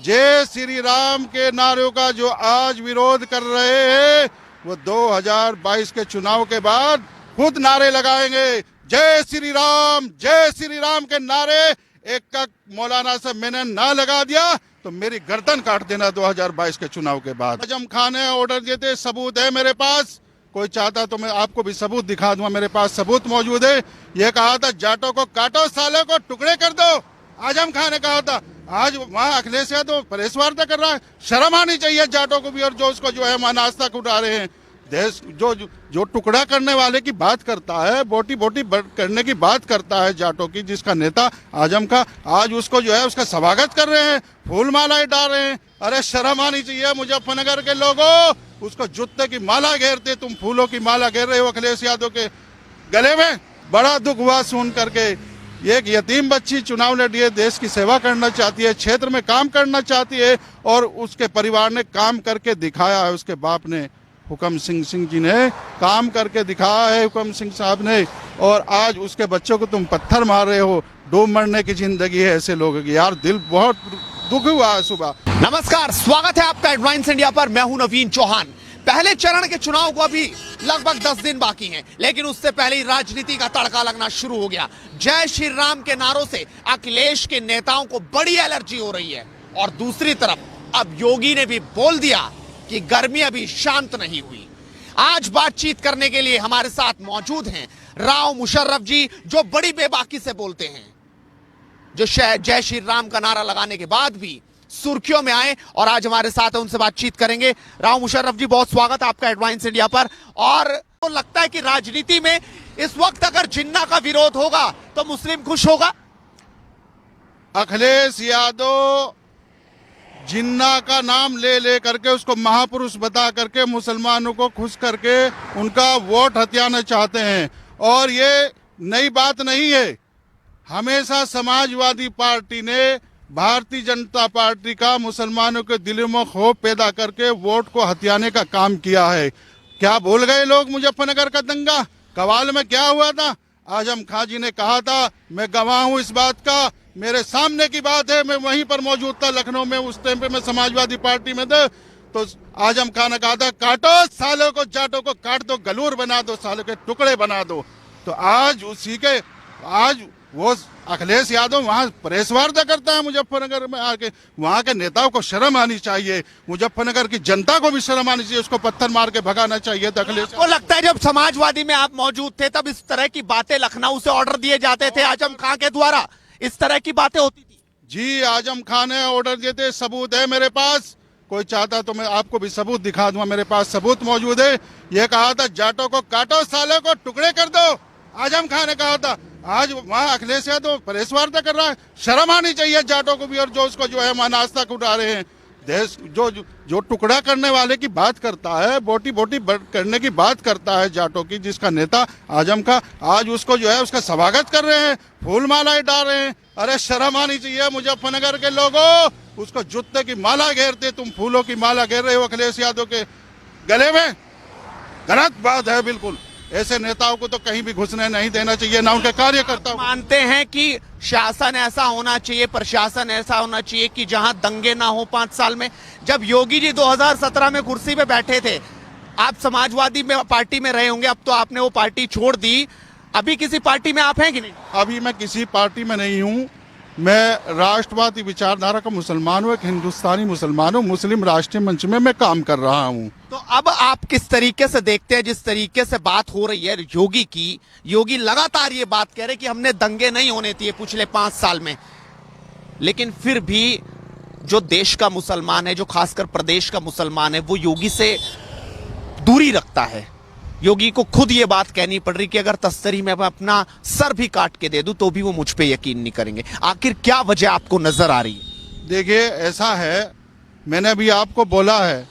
जय श्री राम के नारों का जो आज विरोध कर रहे हैं वो 2022 के चुनाव के बाद खुद नारे लगाएंगे। जय श्री राम के नारे एक का मौलाना से मैंने ना लगा दिया तो मेरी गर्दन काट देना 2022 के चुनाव के बाद। आजम खान ने ऑर्डर दिए थे, सबूत है मेरे पास, कोई चाहता तो मैं आपको भी सबूत दिखा दूंगा, मेरे पास सबूत मौजूद है। ये कहा था जाटों को काटो, साले को टुकड़े कर दो, आजम खान ने कहा था। आज वहाँ अखिलेश यादव प्रेस वार्ता कर रहा है, शर्म आनी चाहिए जाटों को भी, और जो उसको जो है वहाँ नाश्ता उठा रहे हैं। देश जो टुकड़ा करने वाले की बात करता है, बोटी बोटी करने की बात करता है जाटों की, जिसका नेता आजम का, आज उसको जो है उसका स्वागत कर रहे हैं, फूल मालाएं डाल रहे हैं। अरे शर्म आनी चाहिए मुजफ्फरनगर के लोगों, उसको जूते की माला घेरते, तुम फूलों की माला घेर रहे हो अखिलेश यादव के गले में। बड़ा दुख हुआ सुन करके। एक यतीम बच्ची चुनाव लड़ी है, देश की सेवा करना चाहती है, क्षेत्र में काम करना चाहती है, और उसके परिवार ने काम करके दिखाया है। उसके बाप ने, हुक्म सिंह जी ने काम करके दिखाया है, हुक्म सिंह साहब ने, और आज उसके बच्चों को तुम पत्थर मार रहे हो। डूब मरने की जिंदगी है ऐसे लोगों की। यार दिल बहुत दुख हुआ है सुबह। नमस्कार, स्वागत है आपका हेडलाइंस इंडिया पर। मैं हूं नवीन चौहान। पहले चरण के चुनाव को अभी लगभग 10 दिन बाकी हैं, लेकिन उससे पहले ही राजनीति का तड़का लगना शुरू हो गया। जय श्री राम के नारों से अखिलेश के नेताओं को बड़ी एलर्जी हो रही है, और दूसरी तरफ अब योगी ने भी बोल दिया कि गर्मी अभी शांत नहीं हुई। आज बातचीत करने के लिए हमारे साथ मौजूद हैं राव मुशर्रफ जी, जो बड़ी बेबाकी से बोलते हैं, जो जय श्री राम का नारा लगाने के बाद भी सुर्खियों में आए, और आज हमारे साथ है, उनसे बातचीत करेंगे। राव मुशर्रफ जी, बहुत स्वागत है आपका हेडलाइंस इंडिया पर। और तो लगता है कि राजनीति में इस वक्त अगर जिन्ना का विरोध होगा तो मुस्लिम खुश होगा। अखिलेश यादव जिन्ना का नाम ले करके, उसको महापुरुष बता करके मुसलमानों को खुश करके उनका वोट हथियाना चाहते हैं, और ये नई बात नहीं है। हमेशा समाजवादी पार्टी ने, भारतीय जनता पार्टी का मुसलमानों के दिलों में खौफ पैदा करके वोट को हथियाने का काम किया है। क्या भूल गए लोग मुजफ्फरनगर का दंगा? कवाल में क्या हुआ था? आजम खान जी ने कहा था, मैं गवाह हूं इस बात का, मेरे सामने की बात है, मैं वहीं पर मौजूद था लखनऊ में, उस टाइम पे मैं समाजवादी पार्टी में था। तो आजम खान ने कहा था, काटो सालों को, जाटों को काट दो, गलूर बना दो, सालों के टुकड़े बना दो। तो आज उसी के, आज वो अखिलेश यादव वहाँ प्रेस वार्ता करता है मुजफ्फरनगर में आके। वहाँ के नेताओं को शर्म आनी चाहिए, मुजफ्फरनगर की जनता को भी शर्म आनी चाहिए, उसको पत्थर मार के भगाना चाहिए था अखिलेश। आपको लगता है जब समाजवादी में आप मौजूद थे तब इस तरह की बातें लखनऊ से ऑर्डर दिए जाते थे आजम खान के द्वारा, इस तरह की बातें होती थी? जी, आजम खान ने ऑर्डर दिए थे, सबूत है मेरे पास, कोई चाहता तो मैं आपको भी सबूत दिखा दूंगा, मेरे पास सबूत मौजूद है। ये कहा था जाटों को काटो, साले को टुकड़े कर दो, आजम खान ने कहा था। आज वहाँ अखिलेश यादव प्रेस वार्ता कर रहा है, शर्म आनी चाहिए जाटों को भी, और जो उसको जो है वहाँ नाश्ता उठा रहे हैं। देश जो टुकड़ा करने वाले की बात करता है, बोटी बोटी करने की बात करता है जाटों की, जिसका नेता आजम का, आज उसको जो है उसका स्वागत कर रहे हैं, फूल मालाएं डाल रहे हैं। अरे शर्म आनी चाहिए मुजफ्फरनगर के लोगों, उसको जूते की माला घेरते, तुम फूलों की माला घेर रहे हो अखिलेश यादव के गले में। गलत बात है बिल्कुल। ऐसे नेताओं को तो कहीं भी घुसने नहीं देना चाहिए, ना उनके कार्यकर्ता। मानते हैं कि शासन ऐसा होना चाहिए, प्रशासन ऐसा होना चाहिए कि जहां दंगे ना हो 5 साल में। जब योगी जी 2017 में कुर्सी पे बैठे थे, आप समाजवादी में पार्टी में रहे होंगे, अब तो आपने वो पार्टी छोड़ दी, अभी किसी पार्टी में आप हैं कि नहीं? अभी मैं किसी पार्टी में नहीं हूँ। मैं राष्ट्रवादी विचारधारा का मुसलमान हूँ, एक हिंदुस्तानी मुसलमान हूँ, मुस्लिम राष्ट्रीय मंच में मैं काम कर रहा हूँ। तो अब आप किस तरीके से देखते हैं, जिस तरीके से बात हो रही है योगी की, योगी लगातार ये बात कह रहे कि हमने दंगे नहीं होने दिए पिछले 5 साल में, लेकिन फिर भी जो देश का मुसलमान है, जो खासकर प्रदेश का मुसलमान है, वो योगी से दूरी रखता है। योगी को खुद ये बात कहनी पड़ रही कि अगर तस्तरी में मैं अपना सर भी काट के दे दूं तो भी वो मुझ पे यकीन नहीं करेंगे। आखिर क्या वजह आपको नजर आ रही है? देखिए, ऐसा है, मैंने भी आपको बोला है,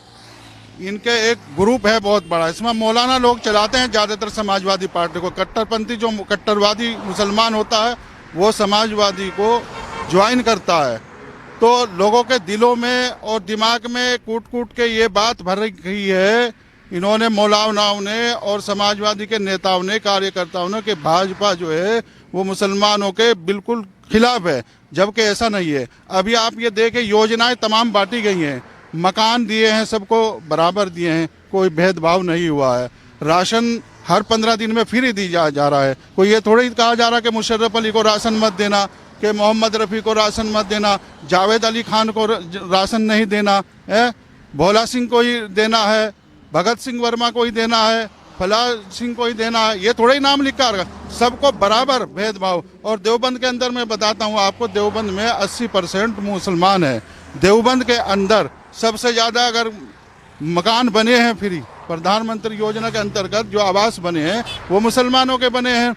इनके एक ग्रुप है बहुत बड़ा, इसमें मौलाना लोग चलाते हैं ज्यादातर समाजवादी पार्टी को। कट्टरपंथी जो कट्टरवादी मुसलमान होता है वो समाजवादी को ज्वाइन करता है, तो लोगों के दिलों में और दिमाग में कूट कूट के ये बात भर गई है इन्होंने, मौलानाओं ने और समाजवादी के नेताओं ने, कार्यकर्ताओं ने, कि भाजपा जो है वो मुसलमानों के बिल्कुल खिलाफ है। जबकि ऐसा नहीं है। अभी आप ये देखें, योजनाएं तमाम बांटी गई हैं, मकान दिए हैं, सबको बराबर दिए हैं, कोई भेदभाव नहीं हुआ है। राशन हर 15 दिन में फ्री दी जा रहा है। कोई ये थोड़ी कहा जा रहा कि मुशर्रफ अली को राशन मत देना, कि मोहम्मद रफ़ी को राशन मत देना, जावेद अली खान को राशन नहीं देना है, भोला सिंह को ही देना है, भगत सिंह वर्मा को ही देना है, फला सिंह को ही देना है। ये थोड़ा ही नाम लिखा रखा, सबको बराबर भेदभाव। और देवबंद के अंदर मैं बताता हूँ आपको, देवबंद में 80% मुसलमान है। देवबंद के अंदर सबसे ज़्यादा अगर मकान बने हैं फ्री, प्रधानमंत्री योजना के अंतर्गत जो आवास बने हैं वो मुसलमानों के बने हैं,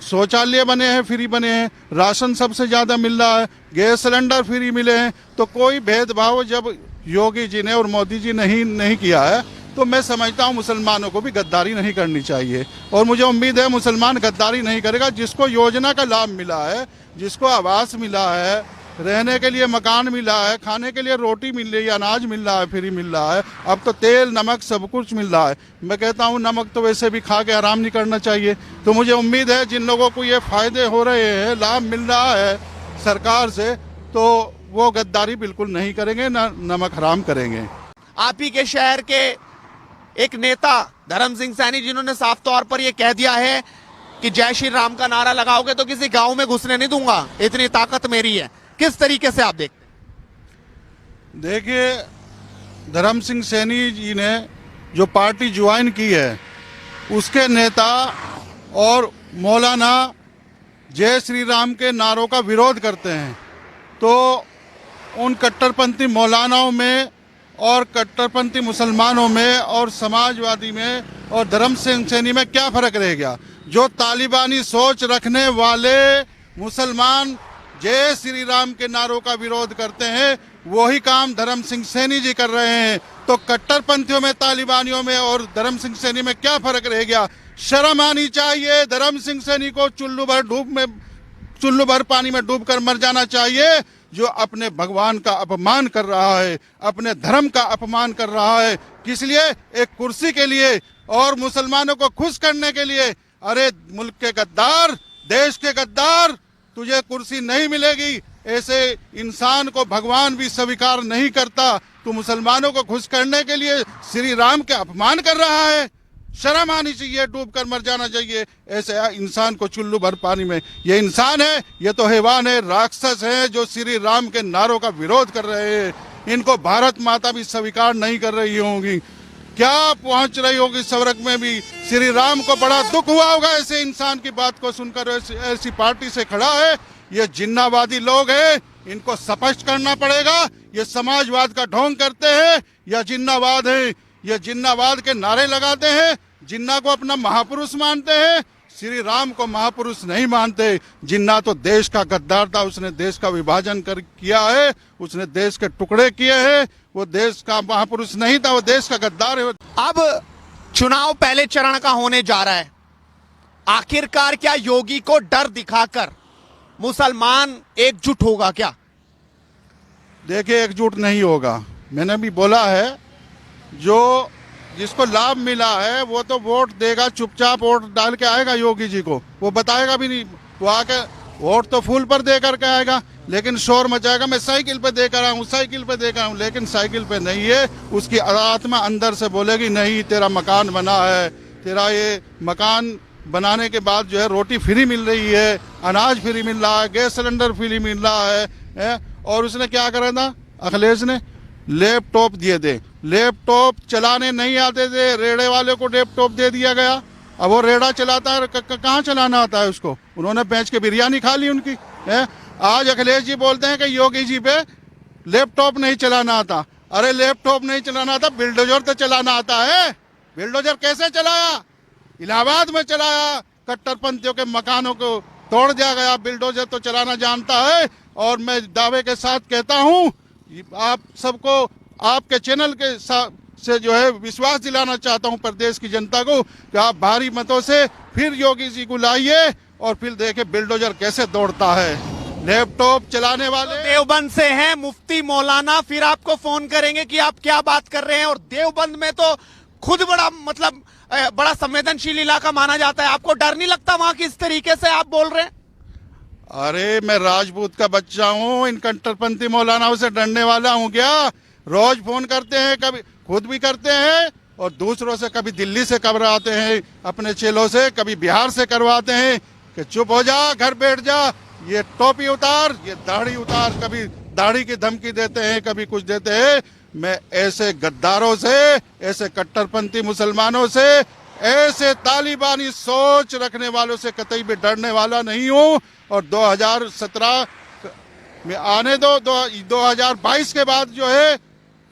शौचालय बने हैं, फ्री बने हैं, राशन सबसे ज़्यादा मिल रहा है, गैस सिलेंडर फ्री मिले हैं। तो कोई भेदभाव जब योगी जी ने और मोदी जी ने नहीं किया है, तो मैं समझता हूँ मुसलमानों को भी गद्दारी नहीं करनी चाहिए। और मुझे उम्मीद है मुसलमान गद्दारी नहीं करेगा। जिसको योजना का लाभ मिला है, जिसको आवास मिला है, रहने के लिए मकान मिला है, खाने के लिए रोटी मिल रही है, अनाज मिल रहा है, फ्री मिल रहा है, अब तो तेल नमक सब कुछ मिल रहा है। मैं कहता हूँ नमक तो वैसे भी खा के आराम नहीं करना चाहिए। तो मुझे उम्मीद है जिन लोगों को ये फायदे हो रहे हैं, लाभ मिल रहा है सरकार से, तो वो गद्दारी बिल्कुल नहीं करेंगे, ना नमक हराम करेंगे। आप ही के शहर के एक नेता धर्म सिंह सैनी, जिन्होंने साफ तौर पर यह कह दिया है कि जय श्री राम का नारा लगाओगे तो किसी गांव में घुसने नहीं दूंगा, इतनी ताकत मेरी है। किस तरीके से आप देखते हैं? देखिए, धर्म सिंह सैनी जी ने जो पार्टी ज्वाइन की है, उसके नेता और मौलाना जय श्री राम के नारों का विरोध करते हैं। तो उन कट्टरपंथी मौलानाओं में और कट्टरपंथी मुसलमानों में और समाजवादी में और धर्म सिंह सैनी में क्या फ़र्क रह गया? जो तालिबानी सोच रखने वाले मुसलमान जय श्री राम के नारों का विरोध करते हैं, वही काम धर्म सिंह सैनी जी कर रहे हैं। तो कट्टरपंथियों में, तालिबानियों में और धर्म सिंह सैनी में क्या फ़र्क रह गया? शर्म आनी चाहिए। धर्म सिंह सैनी को चुल्लू भर पानी में डूबकर मर जाना चाहिए, जो अपने भगवान का अपमान कर रहा है, अपने धर्म का अपमान कर रहा है। किस लिए? एक कुर्सी के लिए और मुसलमानों को खुश करने के लिए। अरे मुल्क के गद्दार, देश के गद्दार, तुझे कुर्सी नहीं मिलेगी। ऐसे इंसान को भगवान भी स्वीकार नहीं करता। तू मुसलमानों को खुश करने के लिए श्री राम के अपमान कर रहा है। शर्म आनी चाहिए, डूबकर मर जाना चाहिए ऐसे इंसान को चुल्लू भर पानी में। ये इंसान है, ये तो हैवान है, राक्षस है, जो श्री राम के नारों का विरोध कर रहे हैं। इनको भारत माता भी स्वीकार नहीं कर रही होंगी। क्या पहुंच रही होगी स्वर्ग में भी। श्री राम को बड़ा दुख हुआ होगा ऐसे इंसान की बात को सुनकर। ऐसी पार्टी से खड़ा है, ये जिन्नावादी लोग हैं, इनको स्पष्ट करना पड़ेगा ये समाजवाद का ढोंग करते हैं या जिन्नावाद है। ये जिन्नावाद के नारे लगाते हैं, जिन्ना को अपना महापुरुष मानते हैं, श्री राम को महापुरुष नहीं मानते। जिन्ना तो देश का गद्दार था, उसने देश का विभाजन किया है, उसने देश के टुकड़े किए हैं। वो देश का महापुरुष नहीं था, वो देश का गद्दार है। अब चुनाव पहले चरण का होने जा रहा है। आखिरकार क्या योगी को डर दिखाकर मुसलमान एकजुट होगा क्या? देखिए, एकजुट नहीं होगा। मैंने भी बोला है, जो जिसको लाभ मिला है वो तो वोट देगा, चुपचाप वोट डाल के आएगा योगी जी को। वो बताएगा भी नहीं, वो आके वोट तो फूल पर दे करके आएगा, लेकिन शोर मचाएगा मैं साइकिल पे देकर आऊँ, साइकिल पे देकर आऊँ। लेकिन साइकिल पे नहीं है, उसकी आत्मा अंदर से बोलेगी नहीं, तेरा मकान बना है, तेरा ये मकान बनाने के बाद जो है रोटी फ्री मिल रही है, अनाज फ्री मिल रहा है, गैस सिलेंडर फ्री मिल रहा है। और उसने क्या करा था अखिलेश ने? लैपटॉप दिए थे। लैपटॉप चलाने नहीं आते थे, रेड़े वाले को लैपटॉप दे दिया गया। अब वो रेड़ा चलाता है, कहाँ चलाना आता है उसको? उन्होंने बेच के बिरयानी खा ली उनकी है। आज अखिलेश जी बोलते हैं कि योगी जी पे लैपटॉप नहीं चलाना आता। अरे लैपटॉप नहीं चलाना आता, बिल्डोजर तो चलाना आता है। बिल्डोजर कैसे चलाया? इलाहाबाद में चलाया, कट्टरपंथियों के मकानों को तोड़ दिया गया। बिल्डोजर तो चलाना जानता है। और मैं दावे के साथ कहता हूँ, आप सबको आपके चैनल के से जो है विश्वास दिलाना चाहता हूँ प्रदेश की जनता को कि आप भारी मतों से फिर योगी जी को लाइए और फिर देखें बिल्डोजर कैसे दौड़ता है। लैपटॉप चलाने वाले देवबंद से हैं मुफ्ती मौलाना, फिर आपको फोन करेंगे कि आप क्या बात कर रहे हैं। और देवबंद में तो खुद बड़ा संवेदनशील इलाका माना जाता है। आपको डर नहीं लगता वहां किस तरीके से आप बोल रहे हैं? अरे मैं राजपूत का बच्चा हूँ, इन कट्टरपंथी मौलानाओं से डरने वाला हूँ क्या? रोज फोन करते हैं, कभी खुद भी करते हैं और दूसरों से, कभी दिल्ली से करवाते हैं अपने चेलों से, कभी बिहार से करवाते हैं कि चुप हो जा, घर बैठ जा, ये टोपी उतार, ये दाढ़ी उतार, कभी दाढ़ी की धमकी देते हैं, कभी कुछ देते हैं। मैं ऐसे गद्दारों से, ऐसे कट्टरपंथी मुसलमानों से, ऐसे तालिबानी सोच रखने वालों से कतई भी डरने वाला नहीं हूं। और 2017 में आने दो, 2022 के बाद जो है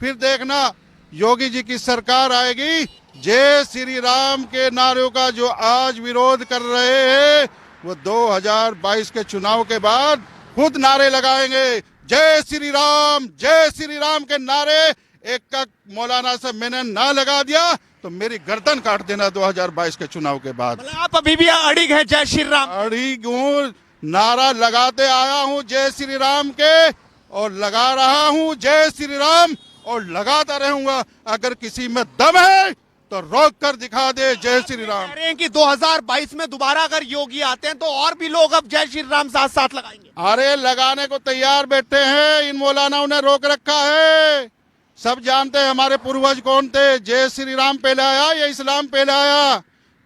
फिर देखना, योगी जी की सरकार आएगी। जय श्री राम के नारों का जो आज विरोध कर रहे हैं, वो 2022 के चुनाव के बाद खुद नारे लगाएंगे। जय श्री राम के नारे एक का मौलाना से मैंने ना लगा दिया तो मेरी गर्दन काट देना 2022 के चुनाव के बाद। मतलब आप अभी भी अड़िग हैं जय श्री राम? अड़िग हूँ, नारा लगाते आया हूँ जय श्री राम के, और लगा रहा हूँ जय श्री राम, और लगाता रहूंगा। अगर किसी में दम है तो रोक कर दिखा दे जय श्री राम। कह रहे हैं कि 2022 में दोबारा अगर योगी आते हैं तो और भी लोग अब जय श्री राम साथ साथ लगाएंगे। अरे लगाने को तैयार बैठे हैं, इन मौलानाओं ने रोक रखा है। सब जानते हैं हमारे पूर्वज कौन थे। जय श्री राम पहले आया या इस्लाम पहले आया?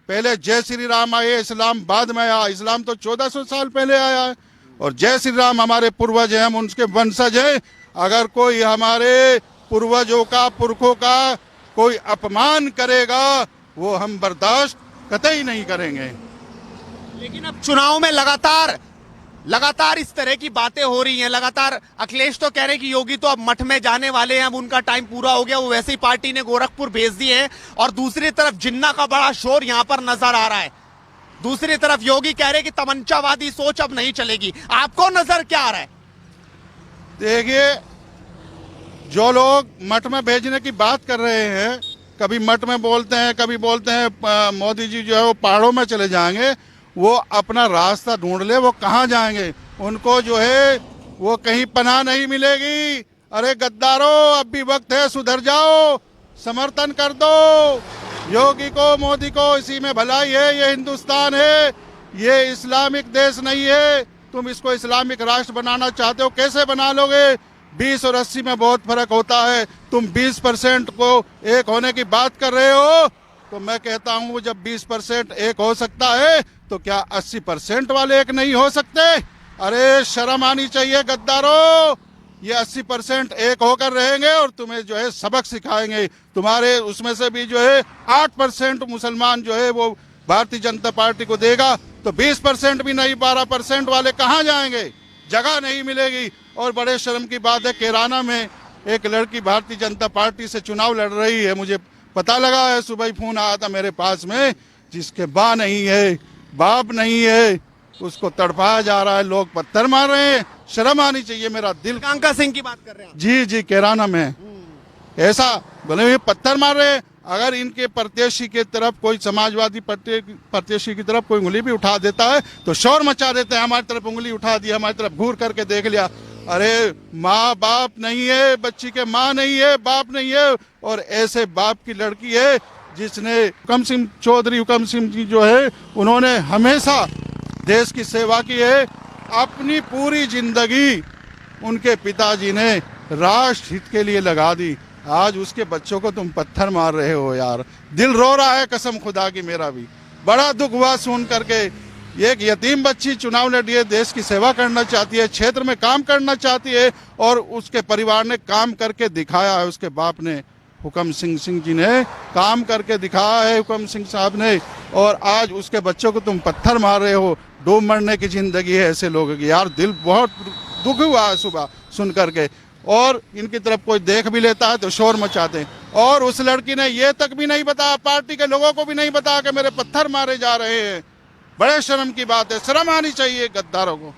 पहले जय श्री राम आए, इस्लाम बाद में आया। इस्लाम तो 1400 साल पहले आया है, और जय श्री राम हमारे पूर्वज हैं, हम उनके वंशज हैं। अगर कोई हमारे पूर्वजों का, पुरखों का कोई अपमान करेगा, वो हम बर्दाश्त कतई नहीं करेंगे। लेकिन अब चुनाव में लगातार इस तरह की बातें हो रही हैं। लगातार अखिलेश तो कह रहे हैं कि योगी तो अब मठ में जाने वाले हैं, अब उनका टाइम पूरा हो गया, वो वैसे ही पार्टी ने गोरखपुर भेज दिए हैं। और दूसरी तरफ जिन्ना का बड़ा शोर यहां पर नजर आ रहा है। दूसरी तरफ योगी कह रहे हैं कि तमंचावादी सोच अब नहीं चलेगी। आपको नजर क्या आ रहा है? देखिए, जो लोग मठ में भेजने की बात कर रहे हैं, कभी मठ में बोलते हैं, कभी बोलते हैं मोदी जी जो है वो पहाड़ों में चले जाएंगे, वो अपना रास्ता ढूंढ ले, वो कहाँ जाएंगे। उनको जो है वो कहीं पनाह नहीं मिलेगी। अरे गद्दारों, अब भी वक्त है, सुधर जाओ, समर्थन कर दो योगी को, मोदी को। इसी में भलाई है। ये हिंदुस्तान है, ये इस्लामिक देश नहीं है। तुम इसको इस्लामिक राष्ट्र बनाना चाहते हो, कैसे बना लोगे? 20 और 80 में बहुत फर्क होता है। तुम 20% को एक होने की बात कर रहे हो, तो मैं कहता हूं जब 20% एक हो सकता है तो क्या 80% वाले एक नहीं हो सकते? अरे शर्म आनी चाहिए गद्दारों। ये 80% एक होकर रहेंगे और तुम्हें जो है सबक सिखाएंगे। तुम्हारे उसमें से भी जो है 8% मुसलमान जो है वो भारतीय जनता पार्टी को देगा, तो 20% भी नहीं, 12% वाले कहाँ जाएंगे? जगह नहीं मिलेगी। और बड़े शर्म की बात है, कैराना में एक लड़की भारतीय जनता पार्टी से चुनाव लड़ रही है। मुझे पता लगा है, सुबह ही फोन आया था मेरे पास में, जिसके माँ नहीं है, बाप नहीं है, उसको तड़पाया जा रहा है, लोग पत्थर मार रहे हैं। शर्म आनी चाहिए। मेरा दिल। कांका सिंह की बात कर रहे हैं? जी, कैराना में ऐसा बोले पत्थर मार रहे हैं। अगर इनके प्रत्याशी की तरफ कोई समाजवादी प्रत्याशी की तरफ कोई उंगली भी उठा देता है तो शोर मचा देते हैं, हमारी तरफ उंगली उठा दी, हमारी तरफ घूर करके देख लिया। अरे माँ बाप नहीं है, बच्ची के माँ नहीं है, बाप नहीं है, और ऐसे बाप की लड़की है जिसने हुकम सिंह चौधरी, हुकम सिंह जी जो है, उन्होंने हमेशा देश की सेवा की है। अपनी पूरी जिंदगी उनके पिताजी ने राष्ट्र हित के लिए लगा दी। आज उसके बच्चों को तुम पत्थर मार रहे हो यार। दिल रो रहा है, कसम खुदा की। मेरा भी बड़ा दुख हुआ सुन करके। एक यतीम बच्ची चुनाव लड़ी है, देश की सेवा करना चाहती है, क्षेत्र में काम करना चाहती है, और उसके परिवार ने काम करके दिखाया है। उसके बाप ने, हुकम सिंह जी ने काम करके दिखाया है, हुकम सिंह साहब ने, और आज उसके बच्चों को तुम पत्थर मार रहे हो। डूब मरने की जिंदगी है ऐसे लोगों की यार। दिल बहुत दुख हुआ है सुबह सुन करके। और इनकी तरफ कोई देख भी लेता है तो शोर मचाते हैं। और उस लड़की ने ये तक भी नहीं बताया, पार्टी के लोगों को भी नहीं बताया कि मेरे पत्थर मारे जा रहे हैं। बड़े शर्म की बात है। शर्म आनी चाहिए गद्दारों को।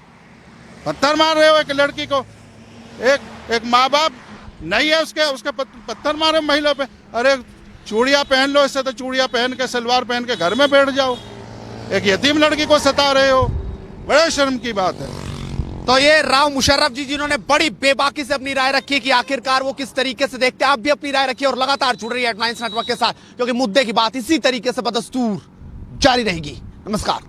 पत्थर मार रहे हो एक लड़की को। एक माँ बाप नहीं है उसके पत्थर मारे महिला पे। अरे चूड़ियाँ पहन लो, इससे तो चूड़ियाँ पहन के, सलवार पहन के घर में बैठ जाओ। एक यतीम लड़की को सता रहे हो, बड़े शर्म की बात है। तो ये राव मुशर्रफ जी, जिन्होंने बड़ी बेबाकी से अपनी राय रखी है कि आखिरकार वो किस तरीके से देखते हैं। आप भी अपनी राय रखिए और लगातार जुड़ रही है हेडलाइंस नेटवर्क के साथ, क्योंकि मुद्दे की बात इसी तरीके से बदस्तूर जारी रहेगी। नमस्कार।